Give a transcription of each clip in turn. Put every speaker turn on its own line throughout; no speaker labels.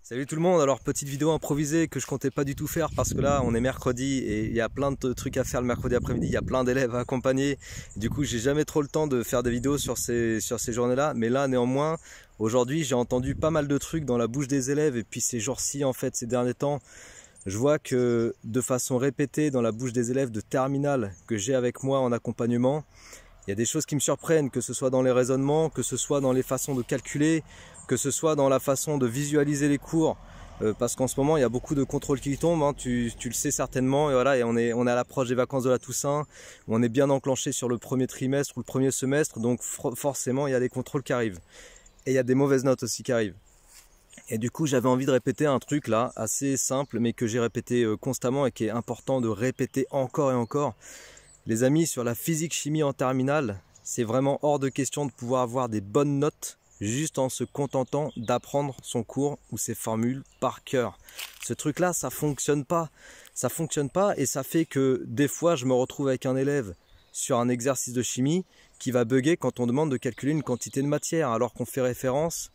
Salut tout le monde, alors petite vidéo improvisée que je comptais pas du tout faire parce que là on est mercredi et il y a plein de trucs à faire le mercredi après-midi, il y a plein d'élèves à accompagner. Du coup j'ai jamais trop le temps de faire des vidéos sur ces journées-là, mais là néanmoins aujourd'hui j'ai entendu pas mal de trucs dans la bouche des élèves et puis ces jours-ci en fait, ces derniers temps, je vois que de façon répétée dans la bouche des élèves de terminale que j'ai avec moi en accompagnement, il y a des choses qui me surprennent, que ce soit dans les raisonnements, que ce soit dans les façons de calculer, que ce soit dans la façon de visualiser les cours, parce qu'en ce moment il y a beaucoup de contrôles qui tombent, hein, tu le sais certainement, et voilà, et on est à l'approche des vacances de la Toussaint, où on est bien enclenché sur le premier trimestre ou le premier semestre, donc forcément il y a des contrôles qui arrivent. Et il y a des mauvaises notes aussi qui arrivent. Et du coup j'avais envie de répéter un truc là, assez simple, mais que j'ai répété constamment et qui est important de répéter encore et encore. Les amis, sur la physique-chimie en terminale, c'est vraiment hors de question de pouvoir avoir des bonnes notes juste en se contentant d'apprendre son cours ou ses formules par cœur. Ce truc-là, ça fonctionne pas. Ça fonctionne pas et ça fait que des fois, je me retrouve avec un élève sur un exercice de chimie qui va bugger quand on demande de calculer une quantité de matière alors qu'on fait référence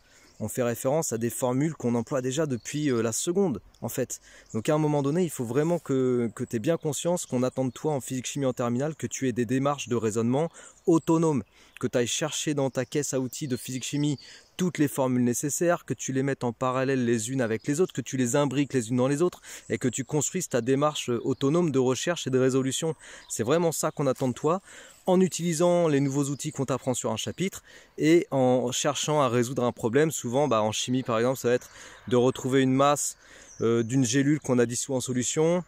à des formules qu'on emploie déjà depuis la seconde en fait. Donc à un moment donné, il faut vraiment que tu aies bien conscience qu'on attend de toi en physique-chimie en terminale que tu aies des démarches de raisonnement autonomes, que tu ailles chercher dans ta caisse à outils de physique-chimie toutes les formules nécessaires, que tu les mettes en parallèle les unes avec les autres, que tu les imbriques les unes dans les autres et que tu construises ta démarche autonome de recherche et de résolution. C'est vraiment ça qu'on attend de toi, en utilisant les nouveaux outils qu'on t'apprend sur un chapitre et en cherchant à résoudre un problème. Souvent, en chimie par exemple, ça va être de retrouver une masse d'une gélule qu'on a dissous en solution,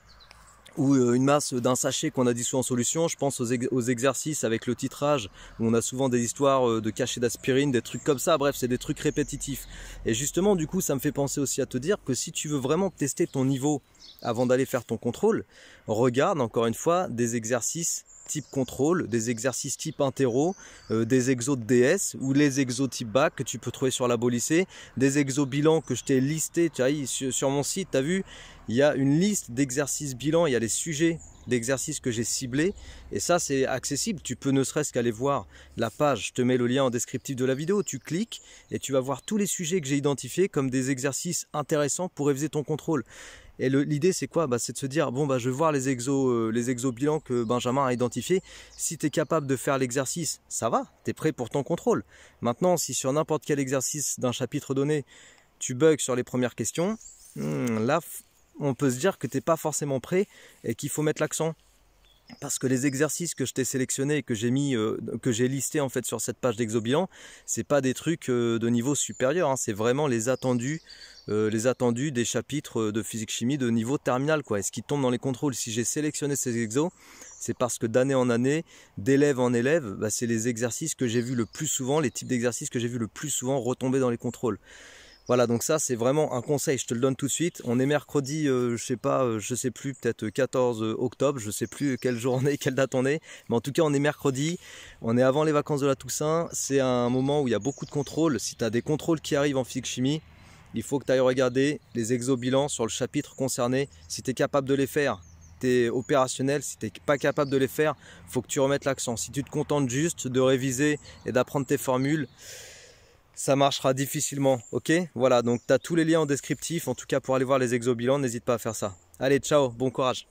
ou une masse d'un sachet qu'on a dissous en solution. Je pense aux exercices avec le titrage, où on a souvent des histoires de cachets d'aspirine, des trucs comme ça, bref, c'est des trucs répétitifs. Et justement, du coup, ça me fait penser aussi à te dire que si tu veux vraiment tester ton niveau avant d'aller faire ton contrôle, regarde encore une fois des exercices type contrôle, des exercices type interro, des exos de DS ou les exos type bac que tu peux trouver sur Labo Lycée, des exos bilans que je t'ai listé, tu vois, sur mon site, tu as vu, il y a une liste d'exercices bilans, il y a les sujets d'exercices que j'ai ciblés et ça c'est accessible, tu peux ne serait-ce qu'aller voir la page, je te mets le lien en descriptif de la vidéo, tu cliques et tu vas voir tous les sujets que j'ai identifiés comme des exercices intéressants pour réviser ton contrôle. Et l'idée c'est quoi? C'est de se dire, bon je vais voir les exos bilans que Benjamin a identifiés. Si tu es capable de faire l'exercice, ça va, tu es prêt pour ton contrôle. Maintenant, si sur n'importe quel exercice d'un chapitre donné, tu bugs sur les premières questions, là on peut se dire que tu n'es pas forcément prêt et qu'il faut mettre l'accent. Parce que les exercices que je t'ai sélectionnés et que j'ai listés en fait sur cette page d'exobilan, c'est pas des trucs de niveau supérieur, hein, c'est vraiment les attendus des chapitres de physique-chimie de niveau terminal, quoi. Et ce qui tombe dans les contrôles, si j'ai sélectionné ces exos, c'est parce que d'année en année, d'élève en élève, c'est les exercices que j'ai vu le plus souvent, les types d'exercices que j'ai vu le plus souvent retomber dans les contrôles. Voilà, donc ça c'est vraiment un conseil, je te le donne tout de suite. On est mercredi, je sais plus, peut-être 14 octobre, je sais plus quelle journée, quelle date on est. Mais en tout cas, on est mercredi, on est avant les vacances de la Toussaint. C'est un moment où il y a beaucoup de contrôles. Si tu as des contrôles qui arrivent en physique-chimie, il faut que tu ailles regarder les exobilans sur le chapitre concerné. Si tu es capable de les faire, tu es opérationnel. Si tu n'es pas capable de les faire, il faut que tu remettes l'accent. Si tu te contentes juste de réviser et d'apprendre tes formules, ça marchera difficilement, ok? Voilà, donc tu as tous les liens en descriptif, en tout cas pour aller voir les exobilans, n'hésite pas à faire ça. Allez, ciao, bon courage!